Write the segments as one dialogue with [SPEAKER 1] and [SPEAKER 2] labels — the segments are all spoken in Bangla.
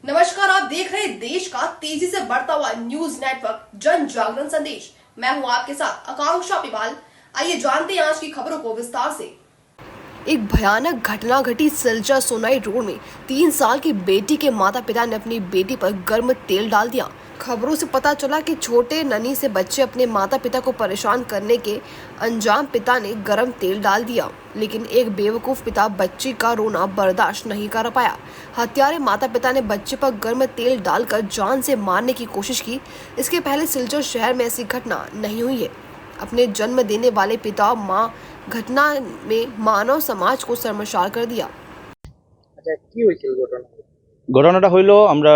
[SPEAKER 1] नमस्कार, आप देख रहे हैं देश का तेजी से बढ़ता हुआ न्यूज नेटवर्क जन जागरण संदेश। मैं हूं आपके साथ आकांक्षा पिवाल। आइए जानते हैं आज की खबरों को विस्तार से। एक भयानक घटना घटी सिलचर सोनाई रोड में। 3 साल की बेटी के माता पिता ने अपनी बेटी पर गर्म तेल डाल दिया। खबरों से पता चला कि छोटे नन्ही से बच्चे अपने माता पिता को परेशान करने के अंजाम पिता ने गर्म तेल डाल दिया, लेकिन एक बेवकूफ पिता बच्ची का रोना बर्दाश्त नहीं कर पाया। हत्यारे माता पिता ने बच्चे पर गर्म तेल डालकर जान से मारने की कोशिश की। इसके पहले सिलचर शहर में ऐसी घटना नहीं हुई है। अपने जन्म देने वाले पिता माँ घटना में मानव समाज को शर्मसार कर दिया।
[SPEAKER 2] আচ্ছা কি হয়েছিল ঘটনা?
[SPEAKER 3] ঘটনাটা হইলো আমরা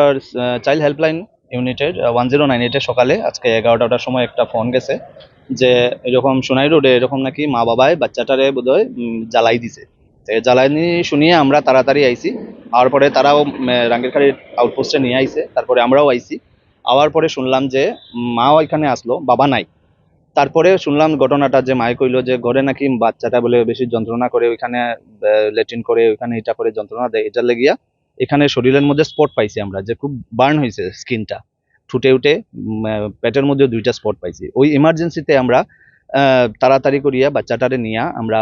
[SPEAKER 3] চাইল্ড হেল্পলাইন ইউনিটের 1098 সকালে আজকে 11টার সময় একটা ফোন গেছে যে এরকম সোনাই রোডে এরকম নাকি মা বাবায় বাচ্চাটারে বোধহয় জ্বালাই দিছে। জ্বালানি শুনিয়ে আমরা তাড়াতাড়ি আইছি। আর পরে তারাও রাঙ্গিরখাড়ির আউটপোস্টে নিয়ে আইছে। তারপরে আমরাও আইছি। আওয়ার পরে শুনলাম যে মাও এখানে আসলো, বাবা নাই। তারপরে শুনলাম ঘটনাটা যে মায়ে কইলো যে ঘরে নাকি বাচ্চাটা বলে বেশি যন্ত্রণা করে, ওইখানে ল্যাট্রিন করে, ওইখানে এটা করে যন্ত্রণা দেয়। এটা লেগিয়া এখানে শরীরের মধ্যে স্পট পাইছি আমরা, যে খুব বার্ন হয়েছে স্কিনটা, ঠুটে উঠে পেটের মধ্যে 2টা স্পট পাইছি। ওই ইমার্জেন্সিতে আমরা তাড়াতাড়ি করিয়া বাচ্চাটারে নিয়ে আমরা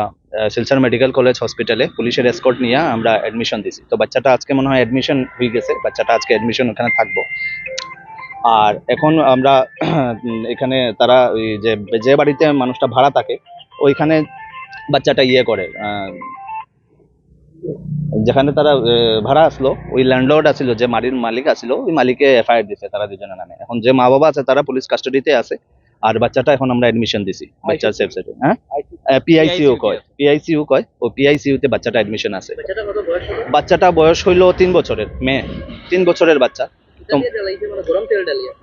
[SPEAKER 3] শিলচর মেডিকেল কলেজ হসপিটালে পুলিশের এসকর্ট নিয়ে আমরা অ্যাডমিশন দিছি। তো বাচ্চাটা আজকে মনে হয় অ্যাডমিশন হয়ে গেছে, বাচ্চাটা আজকে অ্যাডমিশন ওখানে থাকবো। আর এখন আমরা এখানে তারা ওই যে বাড়িতে মানুষটা ভাড়া থাকে ওইখানে বাচ্চাটা ইয়ে করে, যেখানে তারা ভাড়া আসলো ওই ল্যান্ডলর্ড আছিল, যে বাড়ির মালিক আছিল, ওই মালিকে এফআইআর দিছে তারা দুজনের নামে। এখন যে মা বাবা আছে তারা পুলিশ কাস্টাডিতে আছে। আর বাচ্চাটা এখন আমরা অ্যাডমিশন দিছি বাচ্চার সেফ সাইডে। হ্যাঁ, পিআইসিইউ কয় ও পিআইসিইউ তে বাচ্চাটা অ্যাডমিশন আছে।
[SPEAKER 2] বাচ্চাটা কত বয়স হবে?
[SPEAKER 3] বাচ্চাটা বয়স হইলো 3 বছরের, মেয়ে 3 বছরের বাচ্চা।
[SPEAKER 2] এটা দিয়ে জ্বালাইছে মানে গরম তেল ঢালিয়া?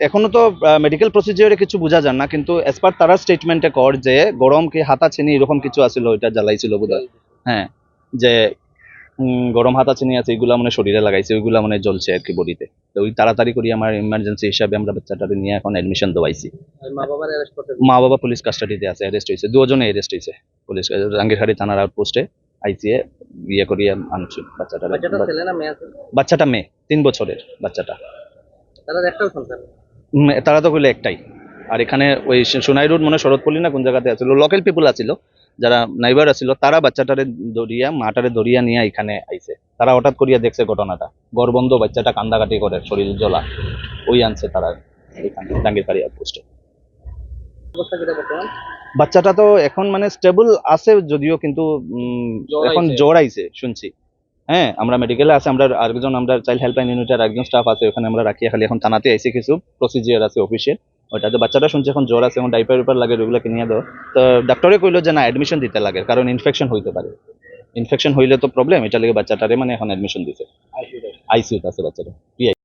[SPEAKER 3] এখনো তো মেডিকেল প্রসিজিওরে কিছু বোঝা যান না, কিন্তু এজ পার তারা স্টেটমেন্টে কর যে গরম কি হাতা চিনি এরকম কিছু আছিল, ওইটা জ্বালাইছিল বোধহয়। হ্যাঁ, যে গরম হাতা চিনি আছে এগুলা মানে শরীরে লাগাইছে, ওইগুলা মানে জ্বলছে আর কি বডিতে। তো ওই তাড়াতাড়ি করি আমার ইমার্জেন্সি হিসাবে আমরা বাচ্চাটাকে নিয়ে এখন অ্যাডমিশন দেওয়াইছি।
[SPEAKER 2] আর মা বাবার অ্যারেস্ট করতে?
[SPEAKER 3] মা বাবা পুলিশ কাস্টাডিতে আছে, অ্যারেস্ট হয়েছে, দুজনে অ্যারেস্ট হয়েছে পুলিশ রাঙ্গিরখাড়ি থানার আউটপোস্টে আইসিএ ইয়ে করিয়ে আনছি বাচ্চাটা।
[SPEAKER 2] বাচ্চাটা ছেলে না মেয়ে আছে?
[SPEAKER 3] বাচ্চাটা মেয়ে, 3 বছরের বাচ্চাটা।
[SPEAKER 2] তারা একটাও সন্তান?
[SPEAKER 3] তারা তো কইলে একটাই। আর এখানে ওই সোনাই রোড মানে শরৎপল্লী না কোন জায়গাতে আছিল, লোকাল পিপুল আছিল, যারা নাইবার আছিল, তারা বাচ্চাটারে ধরিয়া মাটারে ধরিয়া নিয়ে এখানে আইছে। তারা হঠাৎ করিয়া দেখছে ঘটনাটা, গড়বন্ধ, বাচ্চাটা কান্দাকাটি করে, শরীর জ্বলা, ওই আনছে তারা এখানে রাঙ্গিরখাড়ি আউটপোস্টে।
[SPEAKER 2] অবস্থা কিটা বর্তমান?
[SPEAKER 3] বাচ্চাটা তো এখন মানে স্টেবল আছে যদিও, কিন্তু এখন জ্বর আইছে শুনছি। হ্যাঁ, আমরা মেডিকেলে আছে, আমরা আরেকজন আমরা চাইল্ড হেল্পলাইন ইউনিটের একজন স্টাফ আছে ওখানে আমরা রাখিয়া, খালি এখন থানাতে আইছি, কিছু প্রসিজিয়ার আছে অফিসিয়াল ওইটাতে। বাচ্চাটা শুনছি এখন জ্বর আছে, এখন ডাইপার লাগে, ওগুলো কিনিয়ে দাও। তো ডাক্তারে কইলো যে না, অ্যাডমিশন দিতে লাগে, কারণ ইনফেকশন হইতে পারে। ইনফেকশন হইলে তো প্রবলেম, এটা লেগে বাচ্চাটারে মানে এখন অ্যাডমিশন দিতে আইসিইউতে আছে বাচ্চাটা।